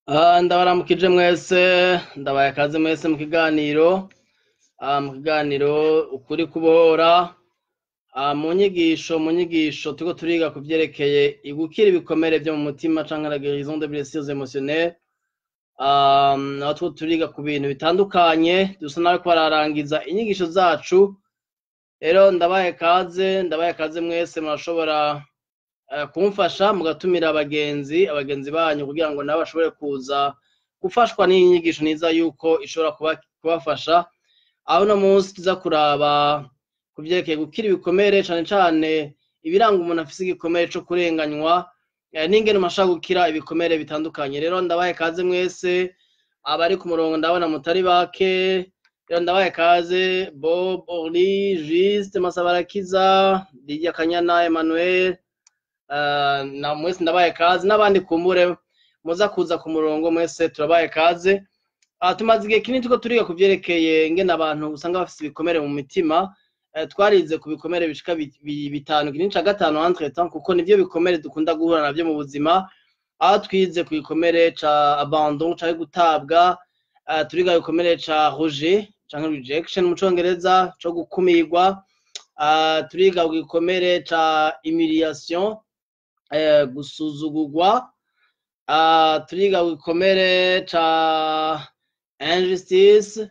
Ndabaramukije mwese ndabaye akaze mwese mu kiganiro ukuri kubohora mu nyigisho turiko turiga ku vyerekeye igukira ibikomere vyo mu mutima canke la guérison des blessures émotionnelles. Aho turiko turiga ku bintu bitandukanye dusa naho bararangiza inyigisho zacu. Rero ndabaye kaze mwese murashobora kumfasha mugatumira abagenzi banyu kugira ngo nabo bashobore kuza gufashwa n'inyigisho niza yuko ishobora kubafasha. Aho no munsi tuza kuraba kuvyerekeye gukira ibikomere cane cane ibiranga umuntu afise igikomere co kurenganywa n'ingene mashaka gukira ibikomere bitandukanye. Rero ndabaye kaze mwese abari ku murongo ndabona mutari bake. Rero ndabaye kaze Bob, Orly, Juste, Masabarakiza, Lydia Kanyana, Emmanuel, na mwese ndabaye kaze n'abandi kumbure muza kuza ku murongo mwese turabaye kaze. Tumaze igihe kinini turiko turiga kuvyerekeye ingene abantu usanga bafise ibikomere mu mitima. Twarize ku bikomere bishika bitanu, kinini ca gatanu entre temps, kuko nivyo bikomere dukunda guhura navyo mu buzima. Aho twize ku gikomere ca abandon canke gutabwa, turiga igikomere ca rejet canke rejection mu congereza co gukumirwa, turiga ku gikomere ca humiliation, gusuzugurwa, turiga ku gikomere ca injustice,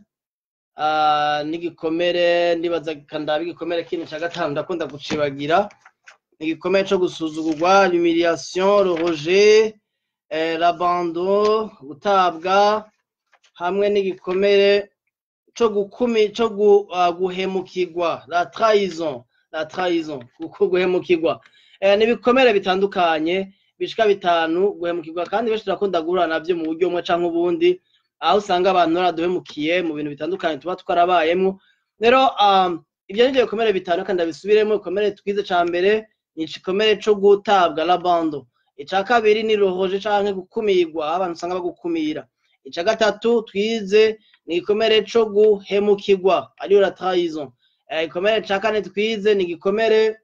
n'igikomere ndibaza kandaba igikomere kindi ca gatanu ndakunda gucibagira, igikomere co gusuzugurwa, humiliation, le rejet, l'abandon, gutabwa, hamwe n'igikomere co guhemukirwa, la trahison, guhemukirwa. N'ibikomere bitandukanye bishika bitanu guhemukirwa, kandi benshi turakunda guhura navyo mu buryo bumwe canke ubundi, aho usanga abantu baraduhemukiye mu bintu bitandukanye tuba twarabayemwo. Rero ivyo nivyo bikomere bitanu kandi ndabisubiremo. Igikomere twize ca mbere ni igikomere co gutabwa, l'abandon. Ica kabiri ni le rejet canke gukumirwa, aho abantu usanga bagukumira. Ica gatatu twize ni igikomere co guhemukirwa, ariyo la trahison. Igikomere ca kane twize ni igikomere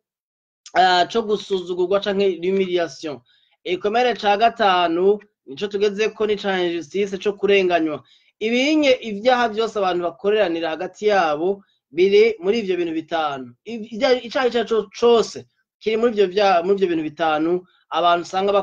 co gusuzugurwa canke humiliation. Igikomere ca gatanu nico tugezeko ni ca injustice, co kurenganywa. Ivyaha vyose abantu bakoreranira hagati yabo biri muri ivyo bintu bitanu. Icaha ico cose kiri muri ivyo bintu bitanu abantu usanga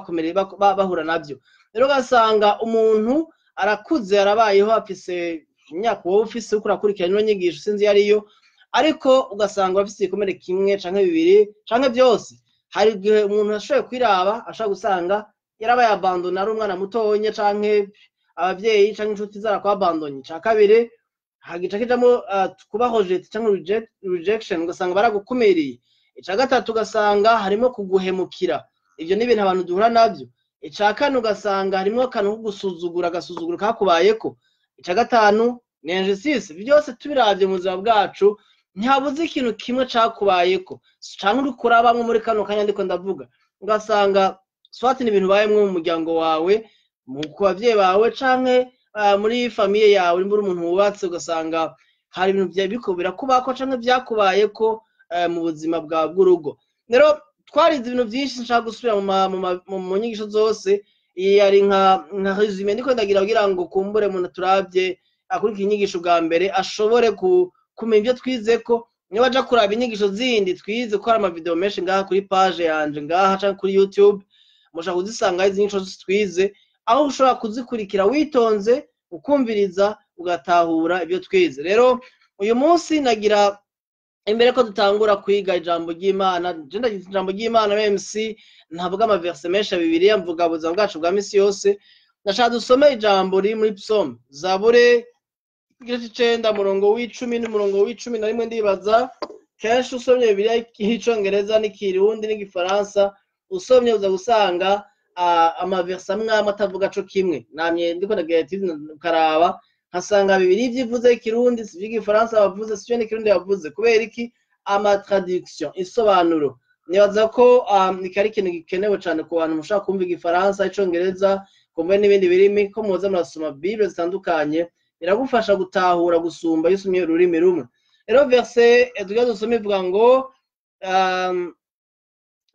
bahura navyo. Rero ugasanga umuntu arakuze, arabayeho, afise imyaka wowe ufise uriko urakurikirana ino nyigisho sinzi iyo ariyo, ariko ugasanga afise igikomere kimwe canke bibiri canke vyose. Hari igihe umuntu ashoboye kwiraba ashobora gusanga yarabaye abandona ari umwana mutonya, canke abavyeyi canke inshuti zarakwabandonye. Ica kabiri hagica kijamwo kuba rejet canke rejection, ugasanga baragukumiriye. Ica gatatu ugasanga harimo kuguhemukira, ivyo ni ibintu abantu duhura navyo. Ica kane ugasanga harimwo akantu ko gusuzugura, agasuzuguro kakubayeko. Ica gatanu ni injustice. Vyose tubiravye mu buzima bwacu ntihabuze ikintu kimwe cakubayeko canke uriko urabamwo muri kano kanya ndiko ndavuga. Ugasanga swati ni ibintu bayemwo mu muryango wawe, ku bavyeyi bawe, canke muri famiye yawe, muri umuntu wubatse, ugasanga hari ibintu biriko birakubako canke vyakubayeko mu buzima bwawe bw'urugo. Rero twarize ibintu vyinshi nshaka gusubira mu nyigisho zose. Iyi ari nka resume ndiko ndagira kugira ngo kumbure umuntu turavye akurikira inyigisho bwa mbere ashobore kumenya ivyo twizeko. Niba aja kuraba inyigisho zindi twize, ko hari amavideo menshi ngaha kuri page yanje ngaha canke kuri YouTube, mushaka kuzisanga izi nyigisho zose twize, aho ushobora kuzikurikira witonze, ukumviriza, ugatahura ivyo twize. Rero uyu munsi nagira imbere ko dutangura kwiga ijambo ry'Imana, ijambo ry'Imana MC ntavuga amaverse menshi ya Bibiliya, mvuga ubuzima bwacu bwa misi yose. Ndashaka dusome ijambo riri muri Psalm, Zaburi igice 9 murongo w'icumi n'umurongo w'icumi na rimwe. Ndibaza kenshi usomye Bibiliya y'icongereza n'ikirundi n'igifaransa, usomye uza gusanga amaverse amwe atavuga co kimwe. Namye ndiko ndagerageza ukaraba, nkasanga Bibiliya ivyivuze ikirundi sivyo igifaransa bavuze, sivyo n'ikirundi bavuze. Kubera iki? Ama traduction, isobanuro. Nibaza ko ikari ikintu gikenewe cane ku bantu mushaka kumva igifaransa, icongereza, kumva n'ibindi birimi, ko muza murasoma Bible zitandukanye, biragufasha gutahura gusumba iyo usomye ururimi rumwe. Rero verse tugiye dusoma ivuga ngo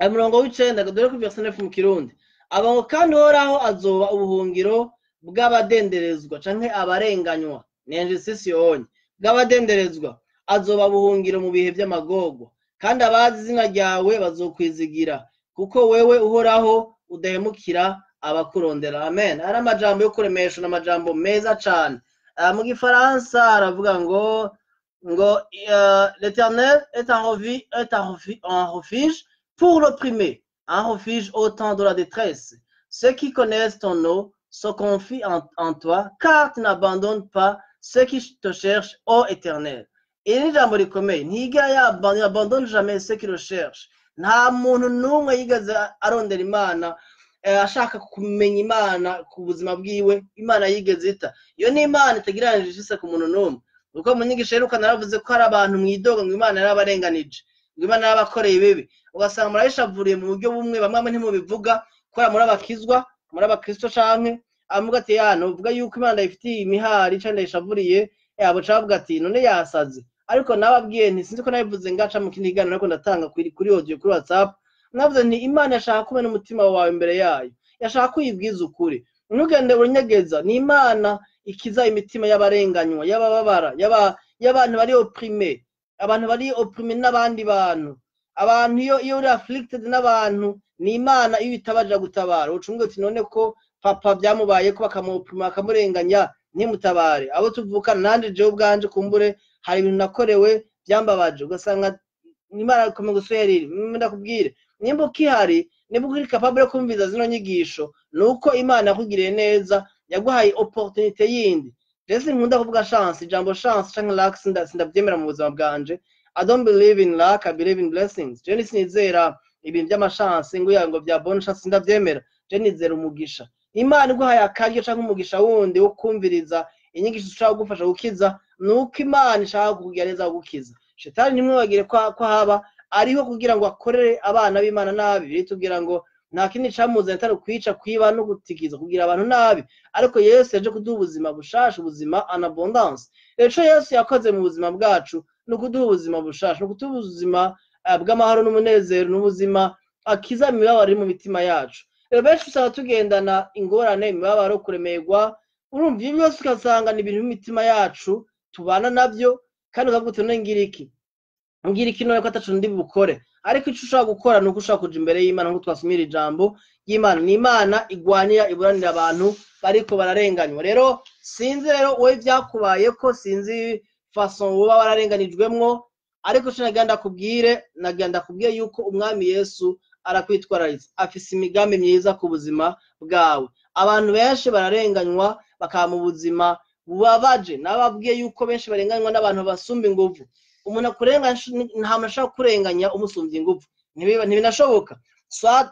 umurongo w'icenda dore ko verse 9 mu kirundi, abo kandi Uhoraho azoba ubuhungiro bw'abadenderezwa canke abarenganywa nenje sisiyonye bw'abadenderezwa azoba buhungiro mu bihe by'amagorwa kandi abazi izina ryawe bazokwizigira kuko wewe uhoraho udahemukira abakurondera amen. Ari amajambo yo kuremesha n'amajambo meza cane. Mu gifaransa aravuga ngo l'Éternel est un refuge pour l'opprimé, un refuge au temps de la détresse. Ceux qui connaissent ton nom se confient en toi, car tu n'abandonnes pas ceux qui te cherchent, ô Éternel. Iri jambo rikomeye, ntigira yabandonne jamais ceux qui le cherchent. Nta muntu n'umwe yigeze arondera Imana ashaka kumenya Imana ku buzima bwiwe, Imana yigeze ita. Iyo ni Imana itagiranije ishise ku muntu n'umwe. Uko mu nyigisho heruka naravuze ko hari abantu mwidoga ngo Imana yarabarenganije, ngo Imana yarabakoreye ibibi. Ugasanga murayishavuriye mu buryo bumwe, bamwe ntimubivuga kubera muri abakizwa, muri abakristo canke amuga ati yano uvuga yuko Imana ifitiye imihari cyane ishavuriye yabo cavuga ati none yasaze. Ariko nababwiye nti sinzi ko nabivuze ngaca mu kindi kiganiro ariko ndatanga kuri audio kuri WhatsApp. Navuze nti Imana yashaka kumena umutima wawe imbere yayo, yashaka kuyibwiza ukuri. Ntugende unyegeza, ni Imana ikiza imitima y'abarenganywa, y'abababara, y'abantu bari opprimé, abantu bari opprimé n'abandi bantu. Abantu iyo uri afflicted n'abantu, ni Imana iyo itabaja gutabara. Ucunge uti none ko papa byamubaye ko bakamupima akamurenganya ntimutabare. Abo tuvukana nanje je ubwanje kumbure hari ibintu nakorewe byambabaje, ugasanga Imana ikomeye guswerira. Ndakubwire nimba ukihari, nimba uri capable kumviza zino nyigisho, nuko Imana yakugiriye neza, yaguhaye opportunité yindi. Jese nkunda kuvuga chance, ijambo chance canke luck sindabyemera mu buzima bwanje. I don't believe in luck, I believe in blessings. Je sinizera ibintu by'amachance ngo bya bonne chance sindabyemera. Je nizera umugisha. Imana iguhaye akaryo canke umugisha wundi wo kumviriza inyigisho zishaka gufasha gukiza, nuko Imana ishaka kukugira neza gukiza. Shetani nimwe bagire ko haba ariho kugira ngo akorere abana b'Imana nabi. Bitubwira ngo nta kindi camuzanye atari kwica, kwiba no gutikiza, kugira abantu nabi. Ariko Yesu yaje kuduha ubuzima bushasha, ubuzima en abondance. Eco Yesu yakoze mu buzima bwacu no kuduha ubuzima bushasha, no kuduha ubuzima bw'amahoro n'umunezero, n'ubuzima akiza imibabaro iri mu mitima yacu. Rero benshi usanga tugendana ingorane, imibabaro, kuremerwa, urumva ibyo byose ugasanga ni ibintu by'imitima yacu tubana nabyo, kandi ukavuga uti none ngira iki none ko atacu ndi bukore. Ariko icyo ushaka gukora nuko ushaka kuja imbere y'Imana, ngo twasumira ijambo y'Imana. Ni Imana igwanira iburanira abantu bariko bararenganywa. Rero sinzi rero wowe byakubaye ko, sinzi façon woba wararenganijwemwo, ariko cyo nagenda kubwire yuko umwami Yesu arakwitwararitse, afise imigambi myiza ku buzima bwawe. Abantu benshi bararenganywa bakaba mu buzima bubabaje. Nababwiye yuko benshi barenganywa n'abantu basumba inguvu. Umuntu akurenganya nta muntu ashaka kurenganya umusumbye inguvu, ntibinashoboka.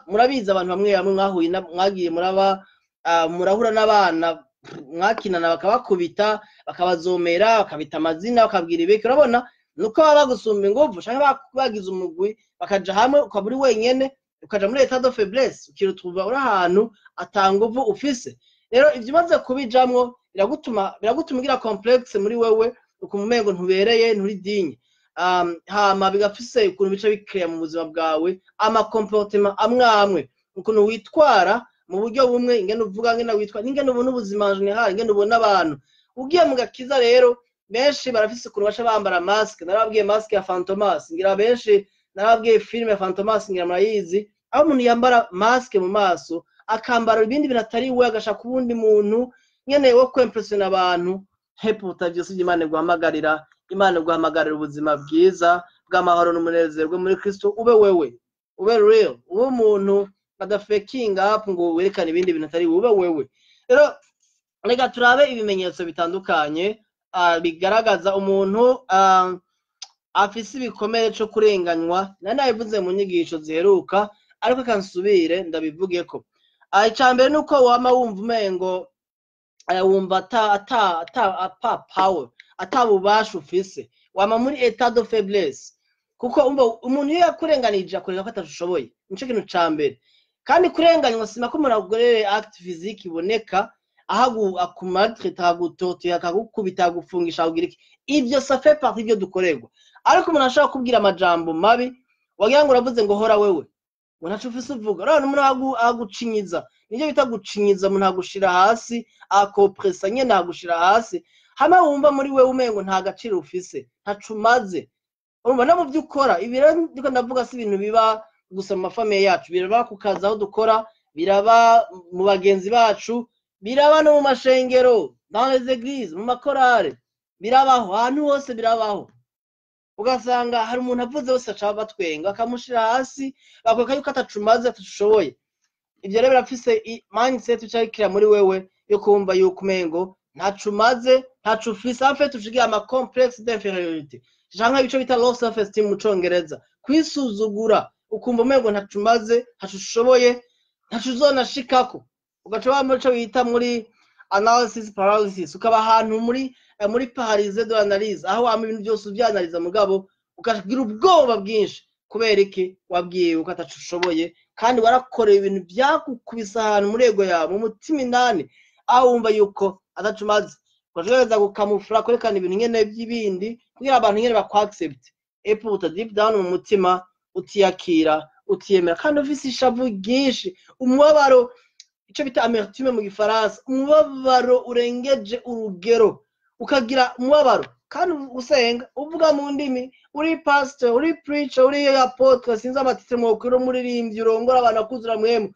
Murabizi abantu bamwe mwahuye mwagiye murahura n'abana mwakinana bakabakubita, bakabazomera, bakabita amazina, bakabwira ibiki. Urabona nuko baba bagusumba inguvu canke bagize umugwi bakaja hamwe, ukaba uri wenyene ukaja muri état de faiblesse, ukirutuva uri ahantu atanguvu ufise. Rero ivyo umaze kubijamwo biragutuma ugira complexe muri wewe, ukumumengo ntubereye, nturi digne. Hama bigafise ukuntu bica bikreya mu buzima bwawe ama comportement amwe, ukuntu witwara mu buryo bumwe, ingene uvuga, ingene witwara, ingene ubona ubuzima en general, ingene ubona abantu. Ugiye mu gakiza rero benshi barafise ukuntu baca bambara mask. Narababwiye mask ya Fantomas, ngira benshi narababwiye film ya Fantomas, ngira murayizi, aho umuntu yambara mask mu maso akambara ibindi bintu atari we, agashaka ubundi muntu nyene wo kwimpressiona abantu. Hepo utavyose Imana guhamagarira, Imana guhamagarira ubuzima bwiza bw'amahoro n'umunezero bwo muri Kristo. Ube wewe, ube real, ube umuntu adafaking up ngo werekane ibindi bintu atari ube wewe. Rero reka turabe ibimenyetso bitandukanye bigaragaza umuntu afise ibikomere cyo kurenganywa. Nabivuze mu nyigisho ziheruka, ariko kansubire ndabivugeko. Icambere nuko wama wumva umengo wumva power, atabubasha ufise, wama muri état de faiblesse. Kuko umuntu iyo yakurenganije akorera ko atashoboye, nico kintu cambere. Kandi kurenganywa sima ko umuntu agorere act physique iboneka, ahagu akumaltraiter, agutorturer, akagukubita, agufungisha, kugira iki. Ivyo ça fait partie ibyo dukorerwa. Ariko umuntu ashaka kubwira amajambo mabi, wagira ngo uravuze ngo hora wewe, unacho ufise uvuga. Rero umuntu agucinyiza, nivyo bita gucinyiza umuntu agushira hasi akopresa nyene agushira hasi hama wumva muri we umengo nta gaciro ufise ntacumaze urumva no mu vyukora ibiro ndiko ndavuga si ibintu biba gusa mu mafamiye yacu biraba ku kazi aho dukora biraba mu bagenzi bacu biraba no mu mashengero dans les églises mu makorale birabaho ahantu hose birabaho ugasanga hari umuntu avuze wese aca batwenga akamushira hasi bakweka yuko atacumaze atashoboye ivyo rero birafise mindset ucakira muri wewe yo kumva yuko umengo ntacumaze ntacufise en fait ushigiye ama complexe d'infériorité janka ibico bita low self esteem mu congereza kwisuzugura ukumva umengo ntacumaze ntacushoboye ntacuzonashikako ugaca bamuco bita muri analysis paralysis ukaba ahantu muri paralyse de l'analyse aho wama ibintu byose uvyanaliza mugabo ukagira ubwoba bwinshi kubera iki wabwiye uko atacushoboye kandi warakoreye ibintu byakukubisa ahantu muri ego yawe mu mutima indani aho wumva yuko atacumaze ukagerageza gukamufura kwerekana ibintu nyene by'ibindi kugira abantu nyene bakwaaccept epo uta deep down mu mutima utiyakira utiyemera kandi ufise ishavu ryinshi umubabaro ico bita amertume mu gifaransa umubabaro urengeje urugero ukagira umubabaro kandi usenga uvuga mu ndimi uri pastor uri preacher uri apotre sinzi amatitire mu kuri muririmbyi urongora abantu akuzura mwemu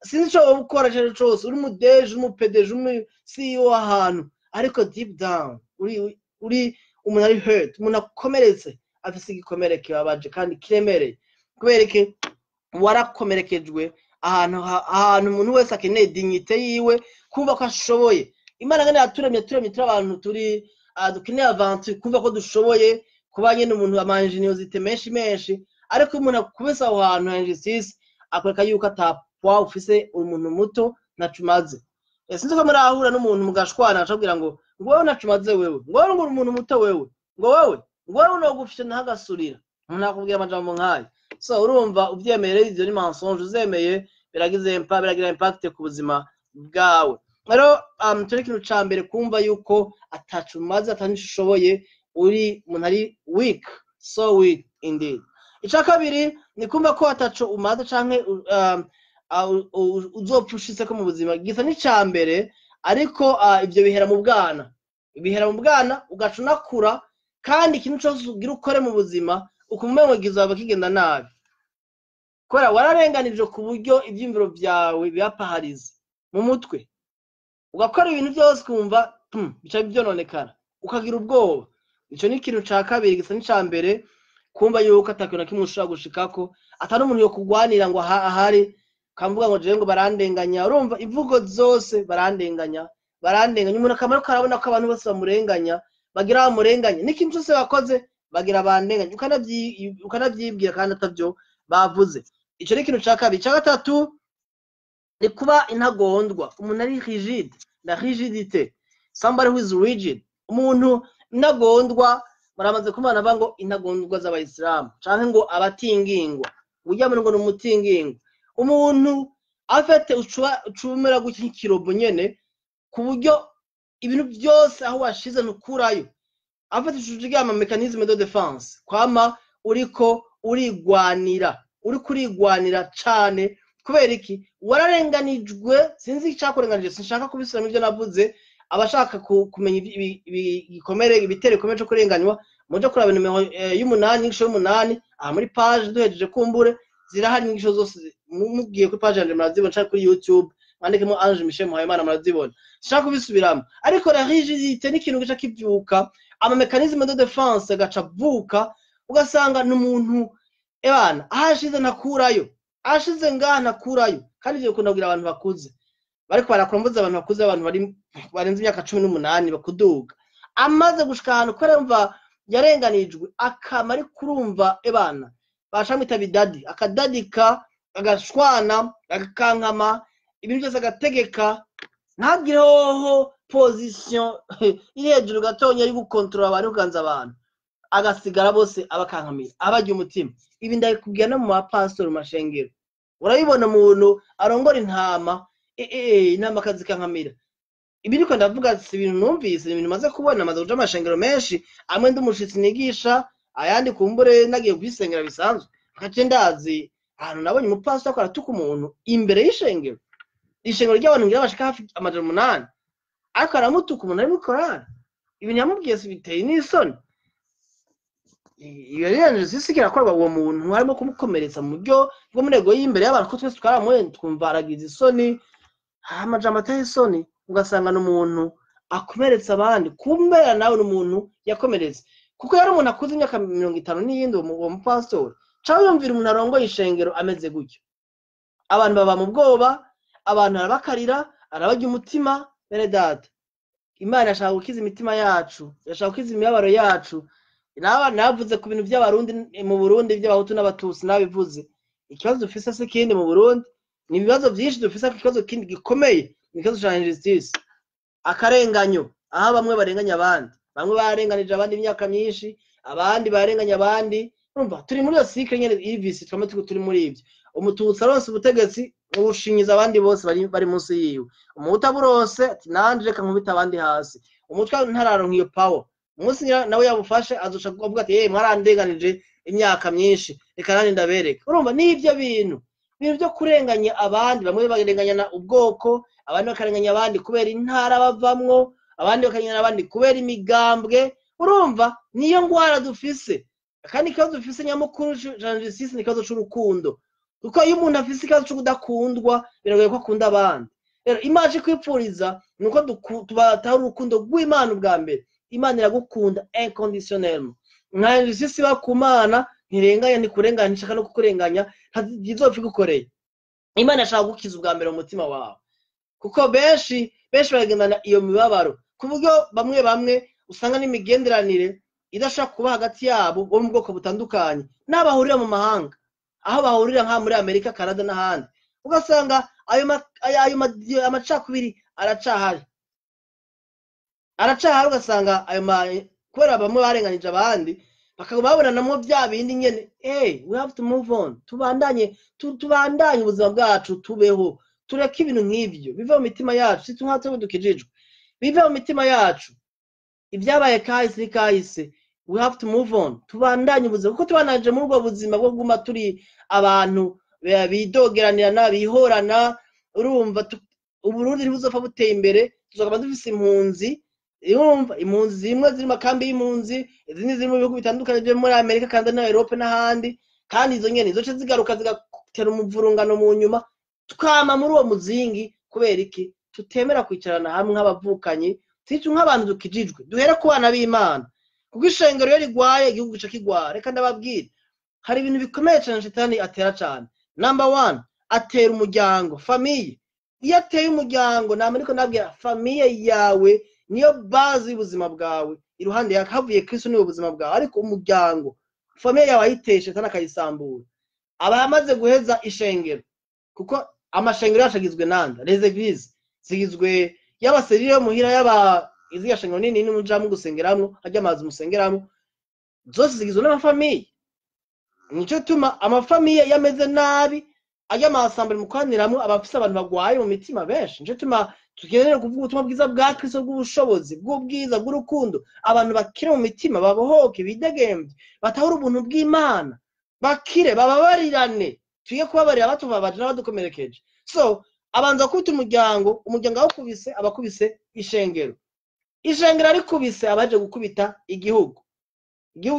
sinzi ico ukora cyane cyose uri mudeje umupedeje umu CEO ahantu ariko deep down uri umuntu ari hurt umuntu akomeretse afise igikomere kibabaje kandi kiremereye kubereke warakomerekejwe ahantu umuntu wese akeneye dignité yiwe kumva ko ashoboye imana ngene yaturemye turi abantu turi dukeneye avantu kumva ko dushoboye kuba nyene umuntu amanjiniosité menshi ariko umuntu akubesa aho hantu injustice akwereka yuko atapwa ufise umuntu muto nacumaze sinzi ko murahura n'umuntu mugashwana acabwira ngo wewe nacumaze wewe ngo wewe umuntu muto wewe ngo wewe unogufishe ntagasurira umuntu akubwira amajambo nkayo so urumva uvyemereye ivyo ni mensonge uzemeye biragira impact ku buzima bwawe rero turi kintu ca mbere kumva yuko atacumaze atanishoboye uri umuntu ari weak so weak indeed ica kabiri ni kumva ko ataco umaze canke uzopfushitse ko mu buzima gisa n'ica mbere ariko ivyo bihera mu bwana ugaca unakura kandi ikintu cose ugira ukore mu buzima ukumva ngo gizaba kigenda nabi kubera wararenganije ku buryo ivyimviro vyawe biyapaharize mu mutwe ugakora ibintu byose kumva bica byononekara ukagira ubwoba ico ni ikintu ca kabiri gisa n'ica mbere kumva yuko atakintu kimwe ushobora gushikako atari umuntu yo kugwanira ngo ahari kamvuga ngo jewe ngo barandenganya urumva ivugo zose barandenganya umuntu akamaro karabona ko abantu bose bamurenganya bagira bamurenganya n'ikintu cyose bakoze bagira bandenganya ukanavyibwira kandi atavyo bavuze ico ni ikintu ca kabiri ca gatatu ni kuba intagondwa umuntu ari rigide la rigidité somebody who is rigid umuntu intagondwa baramaze kumana bango intagondwa z'abayisilamu canke ngo abatingingwa urya ngo n'umutingingwa umuntu afite ucumera gutya ikirobo nyene ku buryo ibintu byose aho washize nukurayo afite ucujiga ama mechanisme de défense kwama uriko urigwanira cane kubera iki wararenganijwe sinzi icyakorenganije sinshaka kubisubira mu byo navuze abashaka kumenya igikomere ibitere komere cyo kurenganywa muje kuraba nimero y'umunani ingisho y'umunani muri page duhejeje kumbure zirahari ingisho zose mugiye kuri page yanje murazibona cyangwa kuri YouTube mwandikemo Ange Michel Muhayimana murazibona sinshaka kubisubiramo ariko la rigidité n'ikintu gica kivyuka ama mécanisme de défense gaca vuka ugasanga n'umuntu ebana ahashize nakurayo ashize ngaha nakurayo kandi ivyo bikunda kugira abantu bakuze bariko barakomboza abantu bakuze abantu barenze imyaka 18 bakuduga amaze gushika ahantu ko remva yarenganijwe akama ari kurumva ebana bashamita bidadi akadadika agashwana agakankama ibintu byose agategeka ntagireho position iri hejuru gatonya ari gukontrola abantu kuganza abantu agasigara bose abakankamira abajya umutima ibi ndakubwira no mu mapastor mashengero urabibona umuntu arongora intama intama kazikankamira ibi niko ndavuga si ibintu numvise ibintu maze kubona maze kuja amashengero menshi amwe ndumushitsi nigisha ayandi kumbure nagiye kwisengera bisanzwe akace ndazi ahantu nabonye umupastor ko aratuka umuntu imbere y'ishengero ishengero ry'abantu ngira bashika hafi amajana 8 ariko aramutuka umuntu ari mu Korani ibintu yamubwiye si biteye n'isoni iyo rero sisi kirakorwa uwo muntu harimo kumukomeretsa mu buryo bwo munego y'imbere y'abantu ko twese twaramuye twumva aragize isoni amajambo ateye isoni ugasanga n'umuntu akomeretsa abandi kumbera nawe n'umuntu yakomeretse kuko yari umuntu akuze imyaka 50 n'iyindi uwo mupastori cawe yumvira umuntu arongoye ishengero ameze gutyo abantu baba mu bwoba abantu arabakarira arabajya umutima bene data Imana yashaka gukiza imitima yacu yashaka gukiza imibabaro yacu navuze ku bintu by'abarundi mu Burundi by'abahutu n'abatusi nabivuze ikibazo dufise se kindi mu Burundi ni ibibazo byinshi dufise ikibazo kindi gikomeye ikibazo cya injustice akarenganyo aho bamwe barenganya abandi bamwe barenganije abandi imyaka myinshi abandi barenganya abandi urumva turi muri iyo cycle nyene ivisi twame turi muri ibyo umututsi aronse ubutegetsi ubushinyiza abandi bose bari munsi yiwe umuhutu aburose ati nanje reka nkubita abandi hasi umutwe ntararonka iyo power umunsi nawe yabufashe azoca kuvuga ati mwarandenganije imyaka myinshi reka nani ndabereka urumva n'ibyo bintu byo kurenganya abandi bamwe barenganya ubwoko abandi bakarenganya abandi kubera intara bavamwo abandi bakarenganya abandi kubera imigambwe urumva niyo ngwara dufise kandi ikibazo dufise nyamukuru justice ni ikibazo c'urukundo kuko iyo umuntu afise ikibazo cyo kudakundwa biragoye ko akunda abandi rero imaje kwipfuriza nuko tubataho urukundo rw'Imana ubwa mbere Imana iragukunda inconditionnellement nka justice bakumana ntirenganya ni kurenganya nshaka no kukurenganya ntizopfa gukoreye Imana ashaka gukiza ubwa mbere mu mutima wawe kuko benshi bagendana iyo mibabaro ku buryo bamwe usanga n'imigenderanire idashaka kuba hagati yabo bo mu bwoko butandukanye n'abahurira mu mahanga aho bahurira nka muri Amerika Canada n'ahandi ugasanga ayo amacakubiri aracahari ugasanga ayo kubera bamwe barenganije abandi bakababona namwe bya bindi nyene we have to move on tubandanye ubuzima bwacu tubeho tureke ibintu nk'ivyo bive mu mitima yacu situnhatse budukijijwe bive mu mitima yacu ibyabaye kahise we have to move on tubandanye ubuzima kuko tubanaje muri ubwo buzima bwo guma turi abantu bidogeranira nabihorana urumva Uburundi ntibuzopfa buteye imbere tuzogaba dufise impunzi urumva impunzi zimwe ziri makambi y'impunzi izindi ziri mu bihugu bitandukanye byo muri Amerika kandi na Europe n'ahandi kandi izo nyene zoce zigaruka zigatera umuvurungano mu nyuma tukama muri uwo muzingi kubera iki tutemera kwicarana hamwe nk'abavukanyi ticu nk'abantu dukijijwe duhere ku bana b'Imana kuko ishengero iyo rigwaye igihugu gica kigwara reka ndababwira hari ibintu bikomeye cyane shetani atera cyane number 1 atera umuryango famille iyo ateye umuryango namariko nabwira famille yawe niyo base y'ubuzima bwawe iruhande yakavuye Kristo niyo ubuzima bwawe ariko umuryango famille yawe ayiteshe shetani akayisambura abamaze guheza ishengero kuko amashengero yashagizwe nanda les églises zigizwe y'abaserire muhira iziya shengero nini n'umujamu gusengeramwo hajya amazi musengeramwo zose zigizwe n'amafamiye nico tuma amafamiye yameze nabi ajya amasambere mukwaniramo abafise abantu bagwaye mu mitima benshi nico tuma tukeneye kuvuga ubutumwa bwiza bwa Kristo bw'ubushobozi bw'ubwiza bw'urukundo abantu bakire mu mitima babohoke bidegembe batahura ubuntu bw'Imana bakire bababarirane tuye kubabarira batubabaje n'abadukomerekeje so abanza kubita umuryango awukubise abakubise ishengero arikubise abaje gukubita igihugu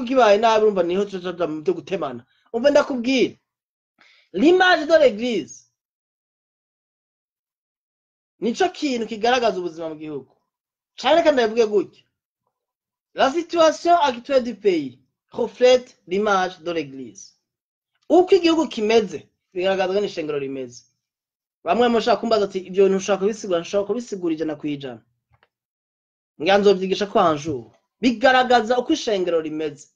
kibaye nabi urumva niho tuzaja mu byo gutemana umve ndakubwira l'image de l'église nico kintu kigaragaza ubuzima mu gihugu cyane kandi ndavuge gutya la situation actuelle du pays reflète l'image de l'église uko igihugu kimeze bigaragazwa n'ishengero rimeze bamwe mushaka kumbaza ati ibyo bintu ushaka kubisigura 100%. Nganzo byigisha ko hanjuru bigaragaza uko ishengero rimeze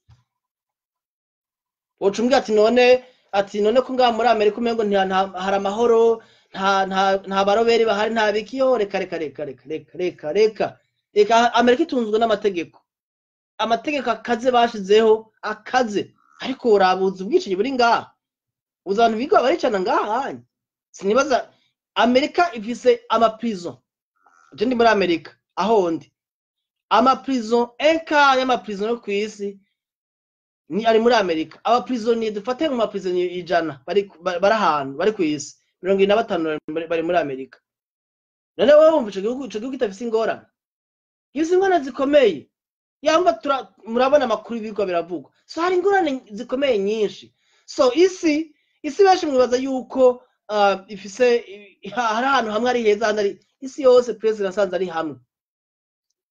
wocumbwa ati none ko ngaha muri Amerika umengo hari amahoro nta baroberi bahari nta bikiyo reka Amerika itunzwe n'amategeko akaze bashizeho akaze ariko urabuza ubwicanyi buri ngaha uzantu bigo baricana ngaha sinibaza Amerika ifise prison je ndi muri Amerika aho ndi prison y'amaprison yo kwisi ni ari muri Amerika prisonnier dufate mu prison 100 bari ahantu bari kwisi 75 bari muri Amerika none wowe wumva ico gihugu kitafise ingorane gifise ingorane zikomeye yamba murabona amakuru y'ibirwa biravugwa so hari ingorane zikomeye nyinshi so isi benshi mwibaza yuko ifise hari ahantu hamwe ari heza handi isi yose president asanze ari hamwe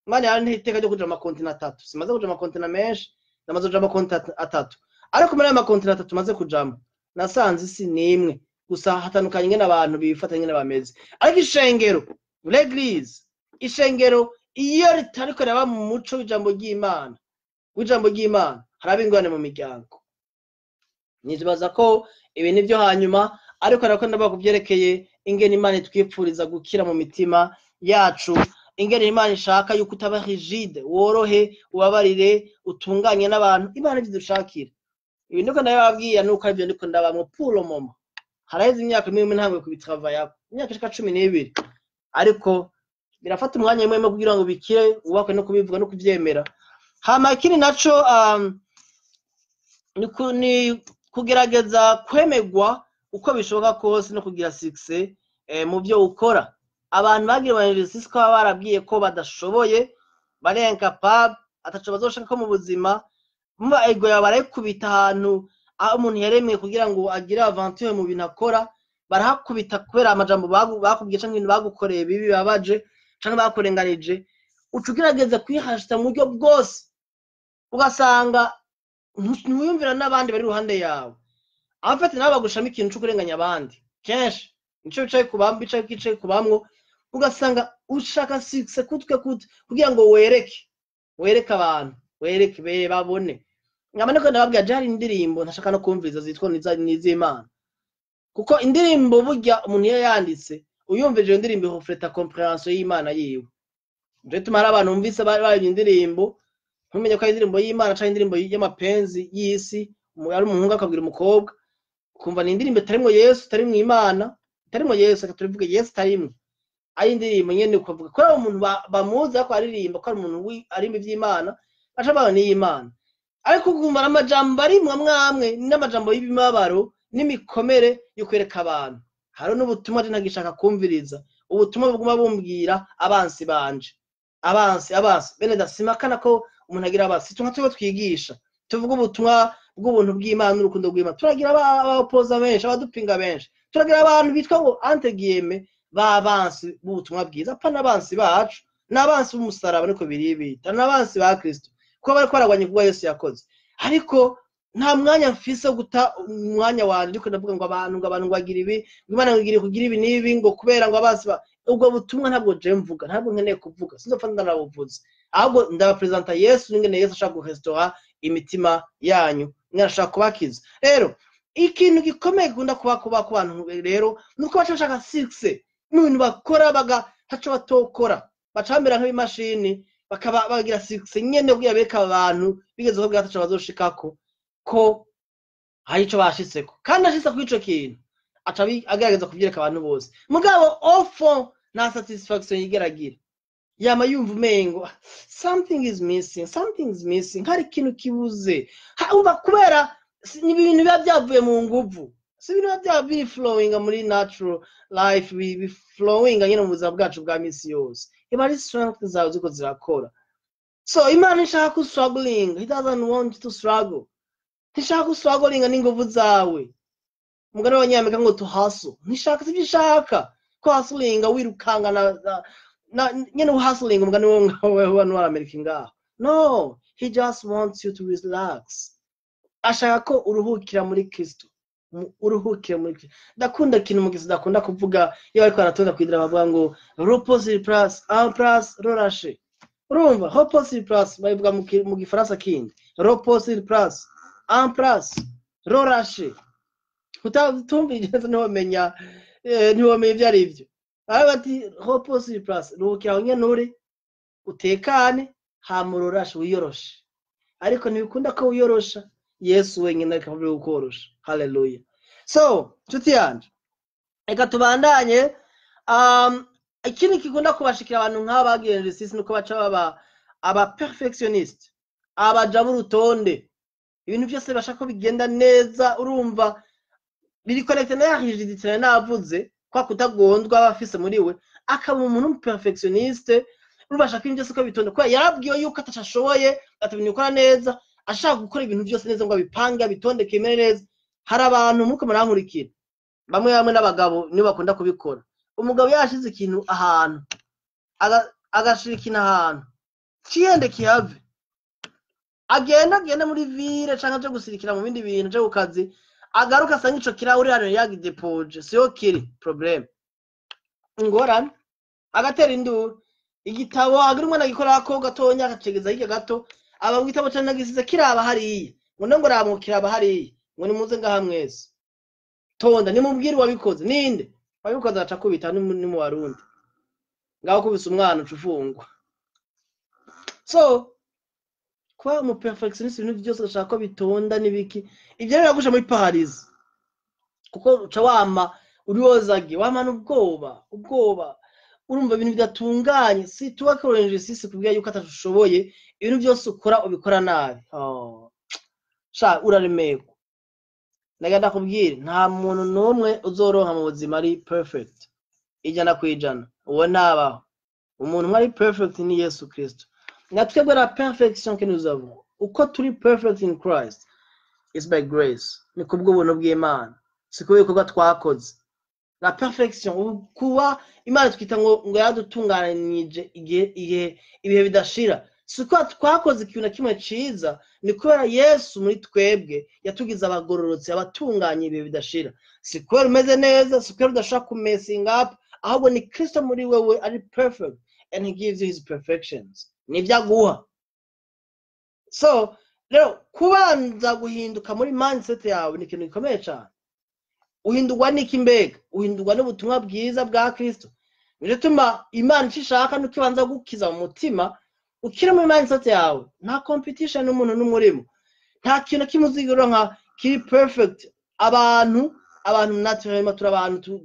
mane hari ntiteka ryo kuja amakontinent 3 simaze kuja amakontinent menshi namaze kuja amakontinent 3 ariko muri amakontinent 3 tumaze kujamo nasanze isi nimwe gusa hatandukanye ngene abantu bifatanye n'abameze ariko ishengero l'église ishengero iyo ritariko raba mu muco w'ijambo ry'Imana haraba ingorane mu miryango nibaza ko ibi nivyo hanyuma ariko arako ndabakuvyerekeye ingene Imana twipfuriza gukira mu mitima yacu ingene Imana ishaka yuko utaba rigide worohe ubabarire utunganye n'abantu Imana idushakira ibi ndiko ndababwiye nuko arivyo ndiko ndabamwe pour le moment haraheze imyaka mimwe ntangwe kubitravaya imyaka ishika 12 ariko birafata umwanya mwemwe kugira ngo bikire ubakwe no kubivuga no kuvyemera hama ikindi naco ni kugerageza kwemegwa uko bishoboka kose no kugira success mu byo ukora abantu bagira abanjisisi ko barabwiye ko badashoboye bari incapable ataco bazoshaka ko mu buzima mba ego yabarekubita ahantu aho umuntu yaremeye kugira ngo agire aventure mu bintu akora barahakubita kubera amajambo bakubwiye canke ibintu bagukoreye bibi babaje canke bakurenganije ucugerageza kwihashita mu buryo bwose ugasanga ntuyumvira n'abandi bari ruhande yawe abafite nabo bagushama ikintu cyo kurenganya abandi kenshi nico bicaye ku bamwo ugasanga ushaka success kutwe kugira ngo wereke abantu wereke babone ngamane ko ndababwira jari indirimbo ntashaka no kumviriza zitwa n'iz'Imana kuko indirimbo burya umuntu yanditse uyumvije indirimbo ihofreta comprehension y'Imana yiwe nje tumara abantu umvise bari indirimbo ntumenye ko indirimbo y'Imana cyangwa indirimbo y'amapenzi y'isi ari umuhungu akabwira umukobwa kumva ni indirimbo tarimwe Yesu tarimwe Imana tarimwe Yesu akatuvuga Yesu tarimwe ari indirimbo nyene ukavuga ko ari umuntu bamuza ko aririmba ko ari umuntu arimba ivy'Imana acabana n'Imana ariko kumva amajambo ari mwamwe n'amajambo y'ibimabaro n'imikomere yo kwereka abantu hari n'ubutumwa ntagishaka kumviriza ubutumwa buguma bumbwira abansi banje abansi bene dasimakana ko umuntu agira abansi tunka twigisha tuvuga ubutumwa bw'ubuntu bw'Imana n'urukundo rw'Imana turagira abapoza benshi abadupinga benshi turagira abantu bitwa ngo antegiyeme babansi b'ubutumwa bwiza pa n'abansi bacu n'abansi b'umusaraba niko biribita n'abansi ba Kristo ko bari kwaragwanye kubwa Yesu yakoze ariko nta mwanya mfise guta umwanya wanje ndiko ndavuga ngo abantu bagira ibi Imana ngire kugira ibi nibi ngo kubera ngo abansi ubwo butumwa ntabwo je mvuga ntabwo nkeneye kuvuga sinzopfa ndanabuvuze ahubwo ndabapresenta Yesu ngene Yesu ashaka gurestora imitima yanyu mwashaka kubakiza rero ikintu gikomeye gunda kuba ku bantu rero nuko bashaka success mu bintu bakora taco batokora bacambera nk'imashini bakaba bagira success nyene kugira beka abantu bigeze ko bwataco bazoshikako ko hari ico bashitseko kandi ashitse ku ico kintu agerageza kuvyereka abantu bose mugabo ofo na satisfaction yigeragira yama yumva umengo something is missing hari ikintu kibuze uba kubera ibintu biba byavuye mu nguvu si ibintu biba biri flowing muri natural life we flowing nyine mu buzima bwacu bwa misi yose iba ari strength zawe ziko zirakora so Imana ishaka ku struggling he doesn't want to struggle ntishaka ku struggling n'inguvu zawe mugana w'Abanyamerika ngo to hustle ntishaka sibishaka ko hustling wirukanga na nyene hustling mugana wowe w'Amerika ngaho no he just wants you to relax ashaka ko uruhukira muri Kristo uruhukira muri Kristo ndakunda kintu mugisi ndakunda kuvuga iyo ariko aratonda kwidira bavuga ngo repose plus en plus relâcher urumva repose plus bavuga mu gifaransa kindi repose plus en plus relâcher utatumvije ntiwamenya ibyo ari byo bati repose plus ruhukira nyene uri utekane hamurorashe wiyoroshe ariko ntibikunda ko wiyorosha Yesu wenyine akavuga ukorosha haleluya so nshuti yanje eka tubandanye ikindi kigunda kubashikira abantu nk'abagiye sisi nuko baca baba aba perfectionist abaja burutonde ibintu byose bashaka ko bigenda neza urumva biri connected na rigidité navuze kwa kutagondwa abafise muri we akaba umuntu perfectioniste urubasha ko ibintu byose ko bitonda ko yarabwiwe yuko atashoboye atabinye gukora neza ashaka gukora ibintu byose neza ngo abipanga bitondeke imere neza hari abantu muko murankurikira bamwe n'abagabo nibo bakunda kubikora umugabo yashize ikintu ahantu agashira ikintu ahantu kiyende kihave agenda muri ville canke cyo gusirikira mu bindi bintu cyo kukazi agaruka asanga ico kirahure hano yagidepoje siyo kiri problem ngorane agatera induru igitabo agira umwana gikora ko gatonya agacegeza hirya gato aba mu gitabo cyane nagisize kiraba hariya ngo ngo ramukiraba hariya ngo nimuze ngaha mwese tonda nimubwire wabikoze ninde wabikoze aca kubita ni mu Barundi ngaho kubisa umwana ucufungwa so kwa mu perfectionist ibintu byose ashaka ko bitonda nibiki ibyo rero gusha muri Paris kuko uca wama uri wozage wamana ubwoba urumva ibintu bidatunganye si tuwa korenje sisi kubwiye yuko atashoboye ibintu byose ukora ubikora nabi sha uraremeko nagenda kubwira nta muntu nomwe uzoronka mu buzima ari perfect ijana kwijana uwo nabaho umuntu ari perfect ni Yesu Kristo natwebwe la perfection que nous avons uko turi perfect in Christ is by grace ni kubwo buntu bw'Imana siko bikorwa twakoze la perfection kuba Imana twita ngo yadutunganije ibihe bidashira siko twakoze ikintu kimwe ciza ni kubera Yesu muri twebwe yatugize abagororotse abatunganye ibihe bidashira siko rumeze neza siko rudashaka ku messing up ahubwo ni Kristo muri wewe ari perfect and he gives you his perfections nivyaguha so rero kubanza guhinduka muri mindset yawe ni ikintu gikomeye cyane uhindurwa n'iki mbega uhindurwa n'ubutumwa bwiza bwa Kristo niyo tuma Imana ishaka nuko ibanza gukiza mu mutima ukira muri mindset yawe nta competition n'umuntu n'umurimo nta kintu kimuzigiro nka kiri perfect abantu naturellement turi abantu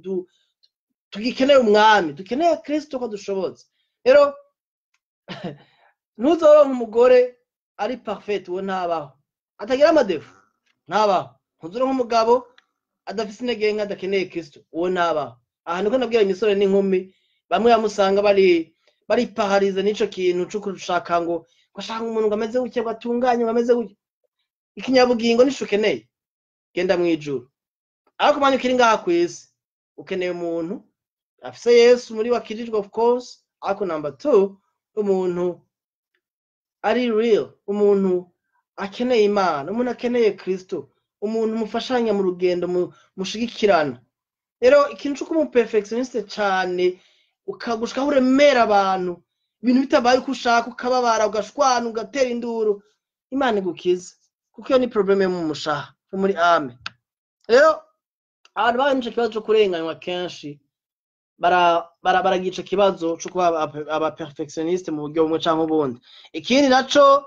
tugikeneye umwami dukeneye Kristo ko dushobotse rero nuzoronka umugore ari parfait uwo ntabaho atagira amadefu ntabaho nuzoronka umugabo adafise intege nke adakeneye Kristo uwo ntabaho aha niko nabwira imisore n'inkumi bamwe bamusanga bari paharize n'ico kintu cyo kurushaka ngo bashaka umuntu ngo ameze guke batunganye ngo ameze guke ikinyabugingo nishukeneye genda mwijuru ariko manye kiri ngaha kwisi ukeneye umuntu afise Yesu muri wakirijwe of course ariko number 2 umuntu ari real umuntu akeneye Imana umuntu akeneye Kristo umuntu mufashanya mu rugendo mushigikirana rero ikintu cyo kuba perfectionist cyane ukagushika uremera abantu ibintu bitabaye uko ushaka ukababara ugashwana ugatera induru Imana igukiza kuko iyo ni problem yo mu mushaha muri ame rero abantu banje kibazo cyo kurenganywa kenshi baragica kibazo cyo kuba aba perfectionist mu buryo bumwe canke ubundi ikindi naco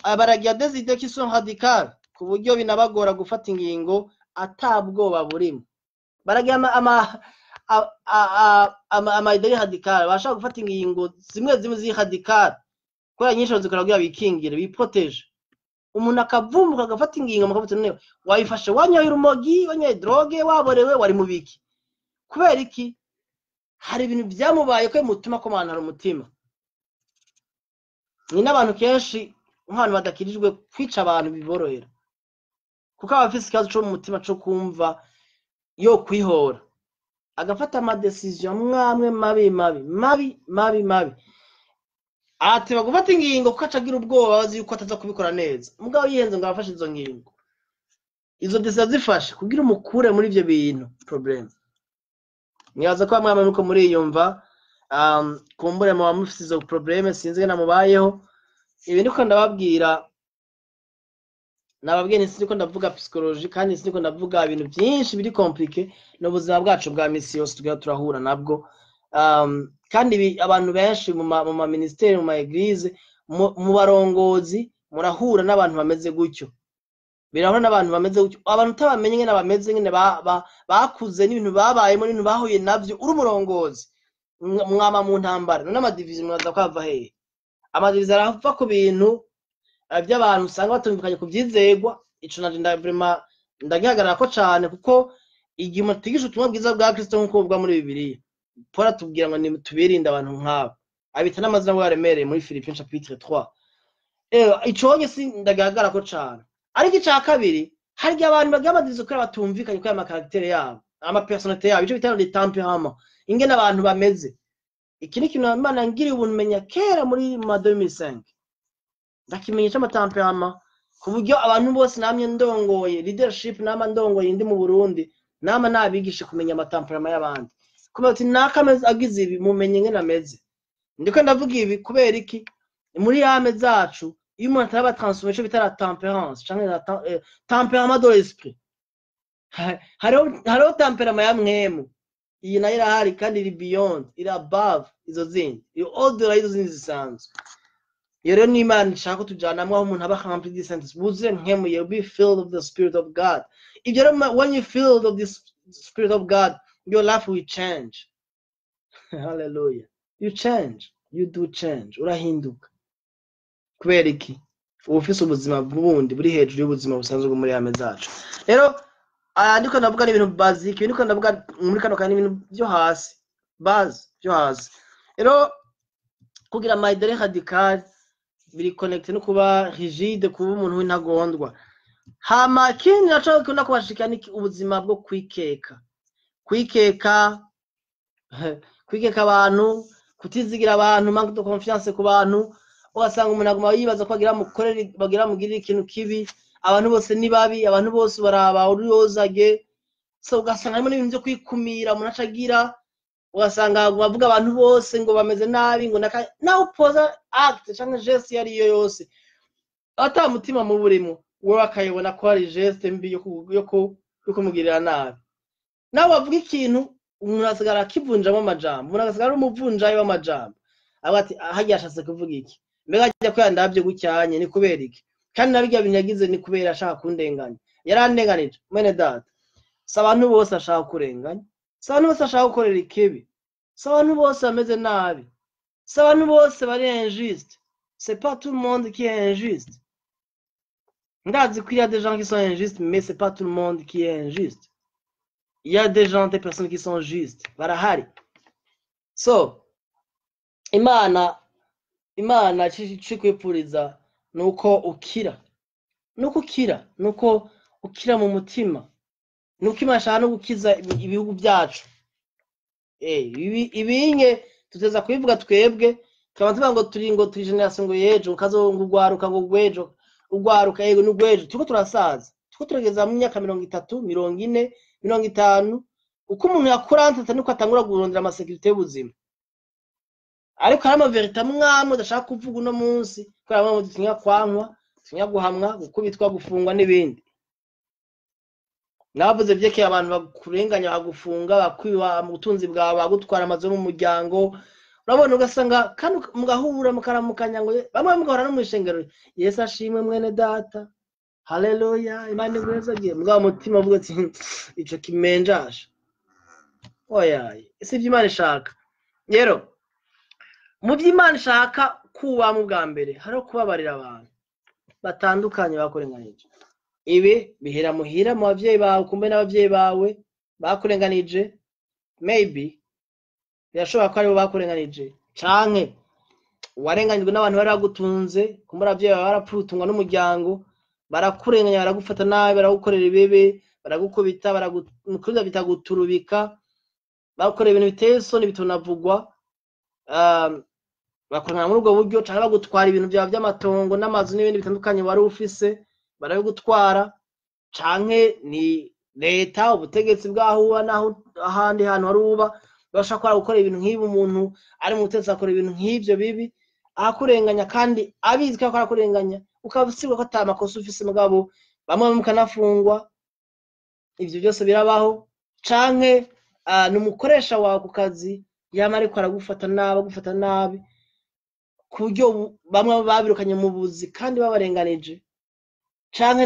baragira des idées qui sont radicales ku buryo binabagora gufata ingingo atabwoba burimo baragira ama idée radicale bashaka gufata ingingo zimwe zi radicale kwa nyinshi zikora kugira bikingire biprotege umuntu akavumbuka agafata ingingo makavuta none wayifashe wanyoye urumogi wanyoye drogue waborewe wari mubiki kubera iki hari ibintu byamubaye ko mutuma ko mana hari umutima ni n'abantu kenshi nk'abantu badakirijwe kwica abantu biborohera kuko abafise ikibazo cyo mu mutima cyo kumva yo kwihora agafata ama decision mwamwe mabi ateba gufata ingingo kuko acagira ubwoba bazi yuko ataza kubikora neza mugabo yihenze ngo afashe izo ngingo izo decision zifashe kugira umukure muri ivyo bintu problem niyaza ko amwe nuko muri yumva kumbure mu bamufise izo probleme sinzi na mubayeho ibi ndiko ndababwira nababwiye nisi ndiko ndavuga psychology kandi nisi ndiko ndavuga ibintu byinshi biri compliqué no buzima bwacu bwa misi yose tugira turahura nabwo kandi abantu benshi mu ma ministeri mu ma eglise mu barongozi murahura n'abantu bameze gutyo birahura n'abantu bameze gutyo abantu tabamenye ngene bameze ngene bakuze n'ibintu babayemo n'ibintu bahuye navyo uri umurongozi mwama mu ntambara n'ama division mwaza kwava hehe ama division arava ku bintu by'abantu usanga batumvikanye ku byizegwa ico naje vraiment ndagihagarara ko cyane kuko igihe mutigisha utumwa bwiza bwa Kristo nkuko bwa muri Bibiliya Paul atubwira ngo ni tubirinde abantu nk'abo abita n'amazina ngo yaremereye muri Philippiens chapitre 3 iconye si ndagaragara ko cyane ariko icya kabiri hari abantu bagamadiza ko batumvikanye ko aya makaraktere yabo ama personnalité yabo ico bitano de tempérament ingene abantu bameze iki ni kintu Imana ngiri ubumenya kera muri 2005 ndakimenyesha amatemperament ku buryo abantu bose namye ndongoye leadership nama ndongoye indi mu Burundi nama nabigishe kumenya amatemperament y'abandi kuma ati nakameze agize ibi mumenye ngene ameze ndiko ndavuga ibi kubera iki muri yame zacu iyo umuntu ataba transformation bitara tempérance canke tempérament de l'esprit hariho tempérament ya mwemu iyi nayo irahari kandi iri beyond iri above izo zindi iyo order izo zindi zisanzwe rero ni Imana ishaka tujanamwe aho umuntu aba complete this sentence buze nkemu you be filled of the spirit of God when you filled of this spirit of God your life will change. Hallelujah. You change, you do change, urahinduka kubera iki ufise ubuzima bw'ubundi buri hejuru y'ubuzima busanzwe muri yame zacu rero ndiko ndavuga n'ibintu basic ndiko ndavuga muri kano kandi ibintu byo hasi base byo hasi rero kugira maidere radical biri connected no kuba rigide kuba umuntu w'intagondwa hama kindi naco kunda kubashikana ubuzima bwo kwikeka abantu kutizigira abantu manque de confiance ku bantu ugasanga umuntu aguma yibaza ko bagira mugirira ikintu kibi abantu bose ni babi abantu bose baraba uriyozage so ugasanga harimo n'ibintu byo kwikumira umuntu acagira ugasanga bavuga abantu bose ngo bameze nabi ngo nawe poza act cyangwa geste yari yo yose ata mutima mu burimo wowe akayibona ko ari geste mbi yo kumugirira nabi nawe bavuga ikintu umuntu asigara akivunjamo amajambo umuntu asigara umuvunjayi w'amajambo abati hagiye ashatse kuvuga iki mbega ajya ko yandabye gucyanye ni kubera iki kandi nabijya binyagize ni kubera ashaka kundenganya yarandenganije mwene data sabantu bose ashaka kurenganya sabantu bose ashaka gukorera ikibi sabantu bose ameze nabi sabantu bose bari injuste c'est pas tout le monde qui est injuste ndazi ko il y a des gens qui sont injustes mais c'est pas tout le monde qui est injuste. Il y a des gens, des personnes qui sont justes. Barahari. So, Imana chikwipuriza nuko ukira. Nuko ukira mu mutima. Nuko Imana ishaka no gukiza ibihugu byacu. Ibinye tuteza kubivuga twebwe, tuvuga ngo turi generation ngo yejo, ukazongugwaruka ngo gwejo, ugwaruka yego n'ugwejo. Tuko turasaza. Tuko turageza mu myaka 30, 40, 50 uko umuntu yakurantata nuko atangura kurondera amasekirite y'ubuzima ariko harama verite mwamwe udashaka kuvuga uno munsi ko yamwe dutinya kwankwa dutinya guhamwa gukubitwa gufungwa n'ibindi navuze byeke abantu bakurenganya bagufunga bakwiba mu butunzi bwawe bagutwara amazo mu muryango urabona ugasanga kandi mugahura mukaramukanya ngo bamwe mugahora no mu ishengero Yesu ashimwe mwene data. Haleluya, Imana igwezagiye mugabo mutima uvuga ati ico kimenjasha oya isi by'Imana ishaka rero mu by'Imana ishaka kuba mu bwa mbere haro kubabarira abantu batandukanye bakurenganije ibi bihera muhira mu bavyeyi bawe kumbe n'abavyeyi bawe bakurenganije maybe birashobora ko ari bo bakurenganije canke warenganijwe n'abantu bari bagutunze kumbe abavyeyi bawe barapfutungwa n'umuryango barakurenganya baragufata nabi baragukorera ibebe baragukubita baragukuza bitaguturubika bakorera ibintu biteye isoni bitonavugwa bakorana muri ubwo buryo cyangwa bagutwara ibintu byawe by'amatongo n'amazu n'ibindi bitandukanye wari ufise barabigutwara canke ni leta ubutegetsi bwahuba naho ahandi hantu hari uba bashaka gukora ibintu nk'ibi umuntu ari mu butegetsi akora ibintu nk'ibyo bibi akurenganya kandi abizi ko akurenganya ukabusibwa ko atamakosa ufise mugabo bamwe mukanafungwa ivyo byose birabaho canke numukoresha wawe ku kazi yama ariko aragufata nabi kubyo bamwe babirukanye mu buzi kandi babarenganije canke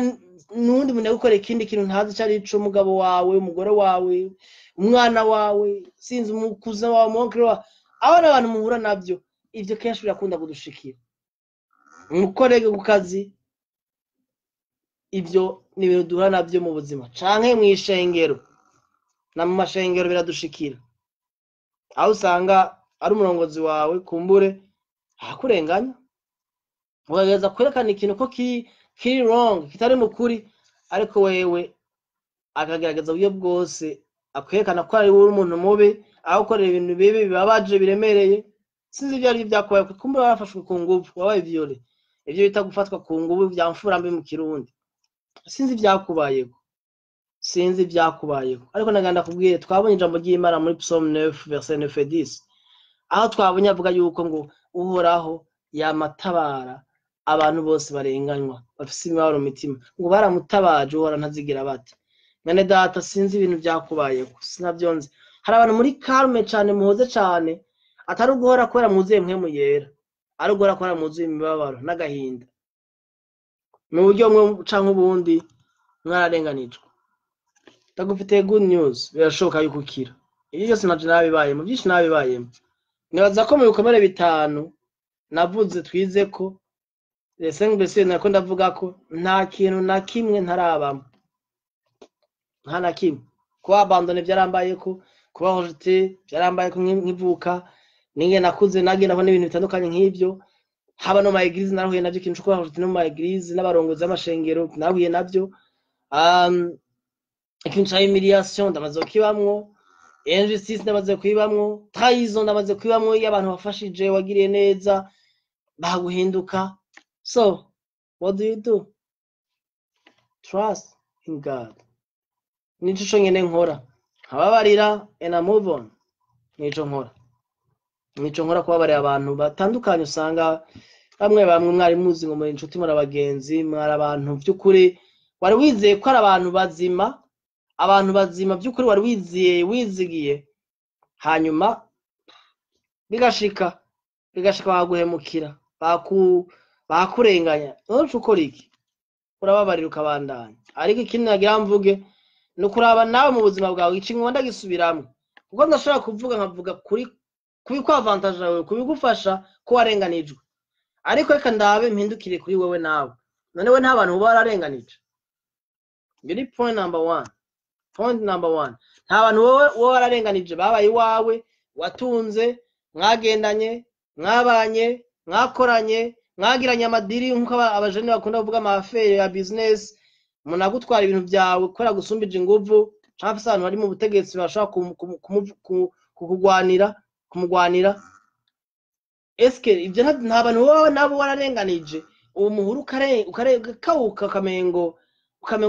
nundi muntu gukora ikindi kintu ntazi cyari ico mugabo wawe umugore wawe umwana wawe sinzi umukuza wawe monkere wawe abana abantu muhura nabyo ivyo kenshi birakunda kudushikira umukorege ku kazi ivyo ni ibintu duhura nabyo mu buzima canke mwishengero na mu mashengero biradushikira aho usanga ari umurongozi wawe kumbure akurenganya ugerageza kwerekana ikintu ko kiri wrong kitari mu kuri ariko wewe akagerageza uburyo bwose akwerekana ko ari wowe umuntu mubi aho ukorera ibintu bibi bibabaje biremereye sinzi ibyo ari byakubaye kumbura warafashwe ku nguvu wabaye viole ibyo bita gufatwa ku nguvu bya mfura mbi mu kirundi sinzi ibyakubayeho ariko naganda kubwiye twabonye ijambo ry'Imana muri Psalm 9 verset 9 et 10 aho twabonye avuga yuko ngo uhoraho yamatabara abantu bose barenganywa bafise imibabaro mu mitima ngo baramutabaje uhora ntazigira bati mwene data sinzi ibintu byakubayeho sinavyonze hari abantu muri calme cyane muhoze cyane atari uguhora kwera muzuye mpemu yera ari uguhora kwera muzuye imibabaro n'agahinda mu buryo mwe canke ubundi mwararenganijwe ndagufitiye good news birashoboka yuko ukira ibyo byose navyo nabibayemo byinshi nabibayemo nibaza ko mu bikomere bitanu navuze twize ko senga mbese nako ndavuga ko nta kintu na kimwe ntarabamo nta na kimwe kuba abandone byarambaye ko kuba hojete byarambaye ko nkivuka ninge nakuze nagenda ko n'ibintu bitandukanye nk'ibyo haba no ma eglise narahuye navyo kintu cyo kuba hojete no ma eglise n'abarongozi b'amashengero nahuye navyo ikintu cya humiliation ndamaze kibamwo injustice ndamaze kwibamwo trahison ndamaze kwibamwo iyo abantu bafashije wagiriye neza baguhinduka so what do? Trust in God. Nico co nyene nkora nkababarira and I move on. Nico nkora kubabarira abantu batandukanye usanga bamwe mwari muzi ngo muri inshuti muri abagenzi mwari abantu by'ukuri wari wizeye ko ari abantu bazima by'ukuri wari wizigiye hanyuma bigashika baguhemukira bakurenganya none ukora iki urababarira ukabandanya ariko ikindi nagira mvuge no kuraba nawe mu buzima bwawe icingo ndagisubiramo kuko ndashaka kuvuga nkavuga kuri kwa avantage yawe kubigufasha ko warenganijwe ariko reka ndabe mpindukire kuri wewe nawe none we nta bantu bararenganije ngiri point number 1 nta bantu wowe wararenganije babaye iwawe watunze mwagendanye mwabanye mwakoranye mwagiranye amadiri nkuko abajene bakunda kuvuga amafere ya business munagutwara ibintu byawe kora gusumbije inguvu cyangwa se abantu bari mu butegetsi bashaka kumugwanira eske ibyo nta bantu wowe nabo wararenganije uwo muhuru ukarekauka ukamengo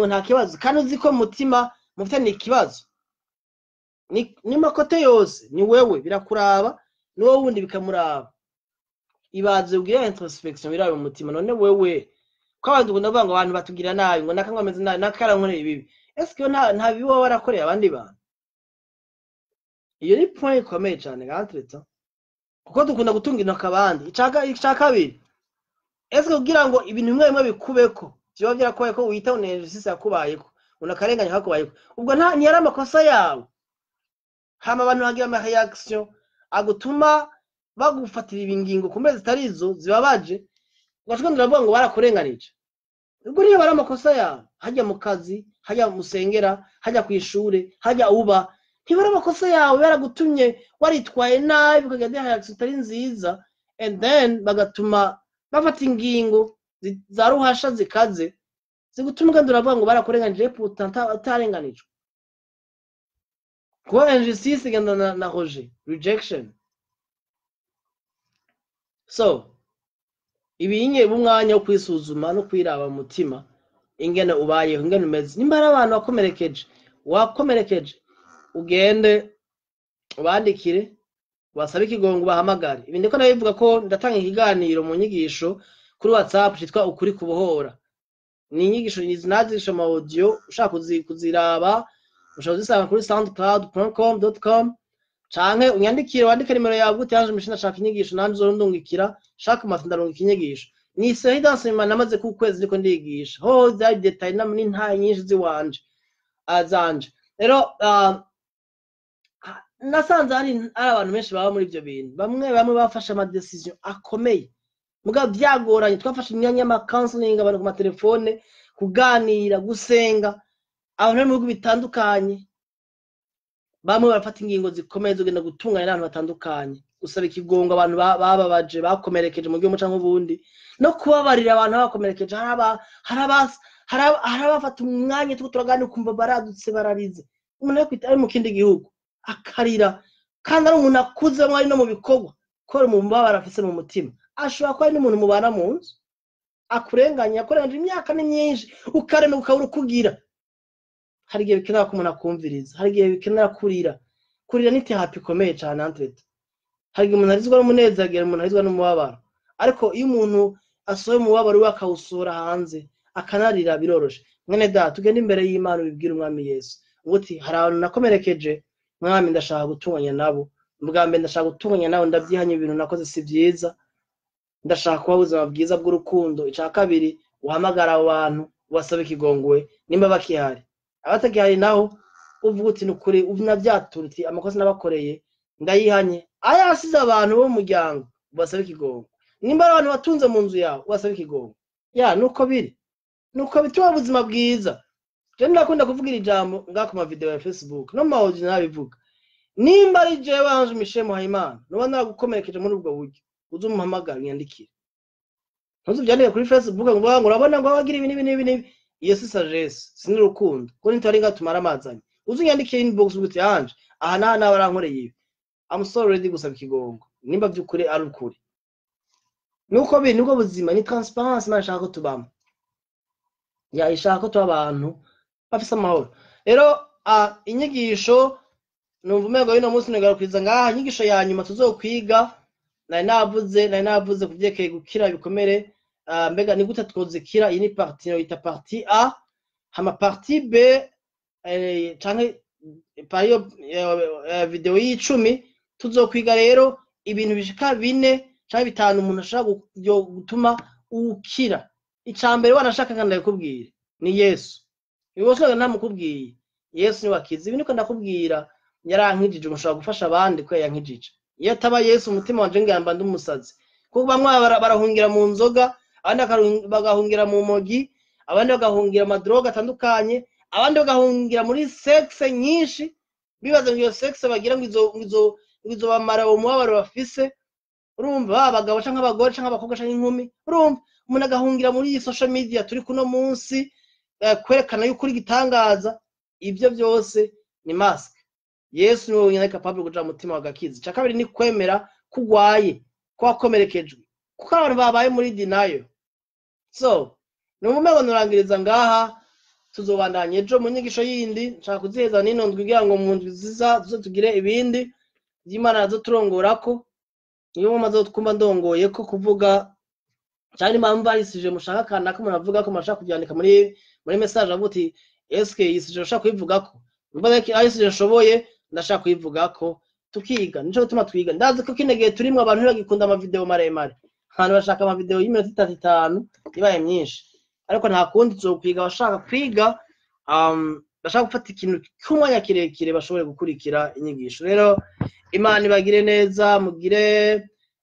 nta kibazo kandi uzi ko mutima mufite ni ikibazo ni makote yose ni wewe birakuraba ni wowe wundi bikamuraba ibaze ubwira introspection birabe mu mutima none wewe ko abantu ndavuga ngo abantu batugira nabi ngo nakangwa ameze nabi nakarankoreye ibibi eske nta bibi wowe warakoreye abandi bantu iyo ni point ikomeye cyane gantreta kuko dukunda gutunga intoka abandi icaka kabiri eske kugira ngo ibintu bimwe bikubeko byo byarakoye ko wita unejisisi yakubayeko unakarenganya hakubayeko ubwo ntiyari amakosa yawe hama abantu bagira ama reaction agutuma bagufatira ibingingo kumeze zitarizo zibabaje ugashaka ndavuga ngo barakurenganije ubwo niyo bari amakosa yawe hajya mu kazi hajya musengera hajya ku ishure hajya uba ntibara amakosa yawe yaragutumye waritwaye nabi ukagenda reaction itari nziza and then bagatuma bafata ingingo za ruhasha zikaze zigutuma kandi uravuga ngo barakurenganije pourtant atarenganijwe kuba injustice igenda na rejet rejection so ibinye bumwanya wo kwisuzuma no kwiraba mutima ingene ubayeho ingene umeze nimba ari abantu wakomerekeje ugende ubandikire wasabe ikigongo bahamagare ibi ndiko nabivuga ko ndatanga ikiganiro mu nyigisho kuri WhatsApp cyitwa ukuri kubohora ni inyigisho nazisha ama audio ushaka kuziraba ushaka kuzisanga kuri soundcloud.com canke unyandikire wandike nimero yawe gute yaje mishina shaka inyigisho nanje zorundungikira shaka matindaro inyigisho ni sehidanse namaze ku kwezi niko ndigisha ho za detail namwe nta nyinshi ziwanje azanje rero nasanze ari abantu benshi baba muri ibyo bintu bamwe bafashe ama decision akomeye muga byagoranye twafashe imyanya y'ama counseling abantu ku matelefone kuganira gusenga abantu mu bihugu bitandukanye bamwe barafata ingingo zikomeye zogenda gutunganya n'abantu batandukanye, gusaba ikigongo abantu bababaje bakomerekeje mu gihugu canke ubundi, no kubabarira abantu bakomerekeje. Harabafata umwanya tuko turaganira ukumva baradutse bararize, umuntu ari mu kindi gihugu akarira, kandi ari umuntu akuze mwari no mu bikorwa kora mu mbabara afise mu mutima, ashobora kuba ari n'umuntu mubana mu nzu akurenganya akorenje imyaka ni myinshi, ukarema ukabura kugira. Hari igihe bikenera ko umuntu akumviriza, hari igihe bikenera kurira ni terapi ikomeye cyane antrete. Hari igihe umuntu arizwa n'umunezero, umuntu arizwa n'umubabaro, ariko iyo umuntu asohoye umubabaro we akawusohora hanze akanarira biroroshe. Mwene data tugende imbere y'Imana ubibwira umwami Yesu uti hari abantu nakomerekeje, mwami ndashaka gutunganya nabo, ubwa mbere ndashaka gutunganya nabo, ndabyihanye ibintu nakoze si byiza, ndashaka kuba ubuzima bwiza bw'urukundo. Icya kabiri uhamagara abo bantu ubasaba ikigongwe nimba bakihari, abatagihari naho uvuga uti nukuri navyatura uti amakosa nabakoreye ndayihanye. Aya asize abantu bo mu muryango ubasaba ikigongwe, nimba abantu batunze mu nzu yawe ubasaba ikigongwe. Nuko bituma ubuzima bwiza. Je ndakunda kuvuga iri jambo ngako ma video ya Facebook no ma audio nabivuga, nimba ari je wanje Michel Muhayimana noba naragukomerekeje muri ubwo buryo, uzumuhamagara nyandikire, ntuzubyandike kuri Facebook ngo urabona ngo wagira ibi. Iyo si sagesse, sini rukundo, ko ntari ngatumara amazanye. Uzunyandikire inbox uguti yanje aha na barankoreye ibi, I'm so ready gusaba ikigongo nimba byukuri ari ukuri. Nuko nibwo buzima, ni transparence nashaka ko tubamo, ishaka ko tuba abantu bafise amahoro. Rero inyigisho numva umego y'ino munsi negarukiza ngaha. Inyigisho ya nyuma tuzokwiga nari navuze kuvyekeye gukira ibikomere. Mbega ni gute twozikira. Iyi ni partie yita partie A, hama partie B canke pariyo video y'10 tuzokwiga rero ibintu bishika 4 canke 5 umuntu ashaka gutuma ukira. Icambere wanashaka kandi ndakubwira ni Yesu. Iboshoga ntamukubwiye Yesu ni wakiza. Ibi niko ndakubwira, yarankijije, umushobora gufasha abandi ko yankijije. Iyo ataba Yesu umutima wanje ngamba ndumusazi, kuko bamwe barahungira mu nzoga, abandi bagahungira mu mogi, abandi bagahungira amadroga atandukanye, abandi bagahungira muri sexe nyinshi, bibaza ngo iyo sexe bagira ngo izo bamara umubabaro bafise. Urumva abagabo canke abagore canke abakobwa canke inkumi, urumva umuntu agahungira muri iyi social media turi kuno munsi kwerekana yuko uri gitangaza. Ibyo byose ni mask. Yesu niwe wenyine capable kuja mu mutima wagakiza. Cya kabiri ni kwemera kugwaye kwakomerekejwe, kuko abantu babaye muri denial. So no mumego nurangiriza ngaha, tuzobandanye ejo mu nyigisho yindi. Nshaka kuziheza nino ndwigira ngo mu ndwi ziza tugire ibindi by'Imana nazo turongorako. Niyo mumaze twumva ndongoye ko kuvuga cyane impamvu arisije mushaka kana ko muravuga ko mashaka kubyandika muri message avuti eske yisije ushaka kubivuga ko mbona arisije nshoboye ndashaka kubivuga ko tukiga. Nico gutuma twiga. Ndazi ko kinegeye turimwe abantu bagikunda ama video maremare, abantu bashaka ama video y'iminota 35 ibaye myinshi, ariko nta kundi tuzokwiga. Bashaka kwiga bashaka gufata ikintu cy'umwanya kirekire bashobore gukurikira inyigisho. Rero Imana ibagire neza, mugire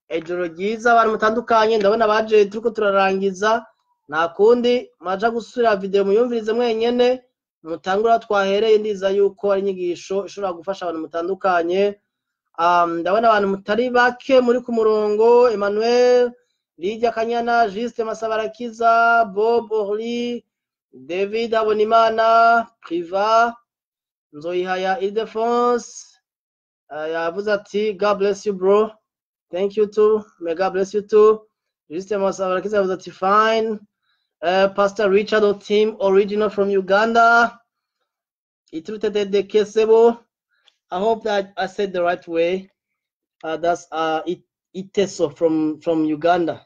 ejoro ryiza abantu mutandukanye. Ndabona baje turiko turarangiza, nta kundi maja gusura video muyumvirize mwenyene mutangura twahereye. Ndiza yuko ari inyigisho ishobora gufasha abantu mutandukanye. Ndabona abantu mutari bake muri ku murongo: Emmanuel, Lydia Kanyana, Juste Masabarakiza, Bob Orly, David Abonimana, Priva, Nzoyihaya Ildefonse yavuze ati God bless you bro. Thank you too. May God bless you too. Juste Masabarakiza yavuze ati fine. Pastor Richard Otim, original from Uganda. Itrutete Kesebo. I hope that I said the right way. That's Iteso from Uganda.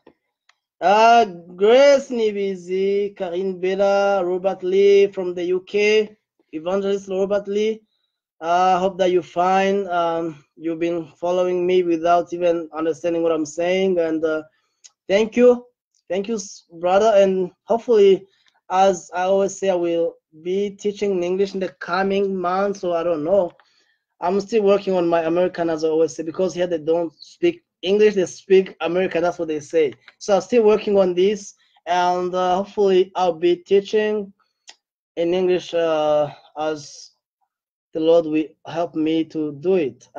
Grace Nibizi, Karine Bella, Robert Lee from the UK, Evangelist Robert Lee. I hope that you're fine. You've been following me without even understanding what I'm saying, and thank you, brother. And hopefully, as I always say, I will be teaching in English in the coming months. So I don't know. I'm still working on my American, as I always say, because here they don't speak English, they speak American. That's what they say. So I'm still working on this, and hopefully I'll be teaching in English as the Lord will help me to do it.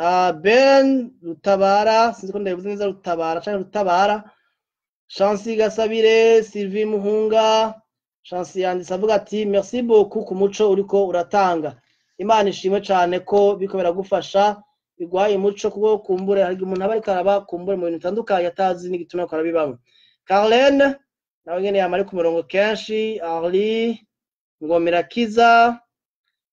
Ben Rutabara, sinzi ko ndabivuze neza Rutabara cyangwa Rutabara. Chancy Gasabire, Sylvie Muhunga, Chancy yanditse avuga ati merci beaucoup ku muco uriko uratanga. Imana ishimwe cyane ko biko biragufasha bigwaye umuco kuko kumbure hari umuntu aba ariko araba kumbure mu bintu bitandukanye atazi n'igituma ko arabibamo. Carlene nawe nyene yamari ku murongo kenshi, Arlie Ngomirakiza,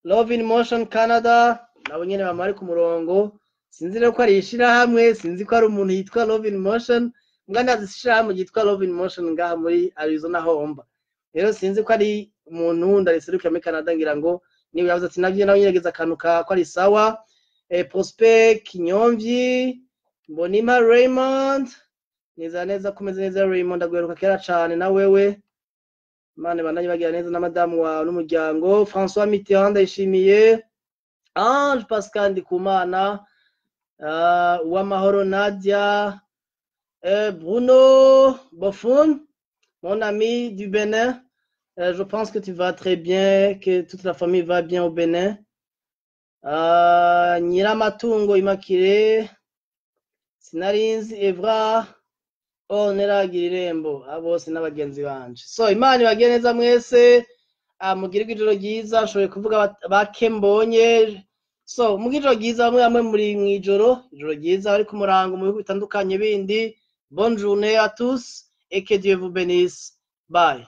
Love in Motion Canada nawe nyene bamari ku murongo, sinzi rero ko ari ishirahamwe, sinzi ko ari umuntu yitwa Love in Motion, mbwa ndazi ishirahamwe yitwa Love in Motion ngaha muri Arizona homba. Rero sinzi ko ari umuntu ndariseruka muri Canada ngira ngo niwe yavuze ati navyo nawe nyegeza akanuka ko ari sawa. Prosper Kinyomvyi, Mbonima Raymond, neza kumeze neza Raymond, agweruka kera cyane na wewe. Imana bandanye bagira neza na madamu wawe n'umuryango. François Mitterrand ndayishimiye. Ange Pascal Ndikumana, Uwamahoro Nadia, Bruno Bofun, mon ami du Bénin. Je pense que tu vas très bien, que toute la famille va bien au Bénin. Nyiramatungo Immaculée, Sinarinzi Evra, Neragira irembo, abose n'abagenzi banje. So Imana ibagiye neza mwese, mugire ijoro ryiza, nshoboye kuvuga bake mbonye. So mugire ijoro ryiza bamwe muri mwijoro, ijoro ryiza bari ku murango mu bihugu bitandukanye bindi. Bonne journée à tous et que Dieu vous bénisse. Bye.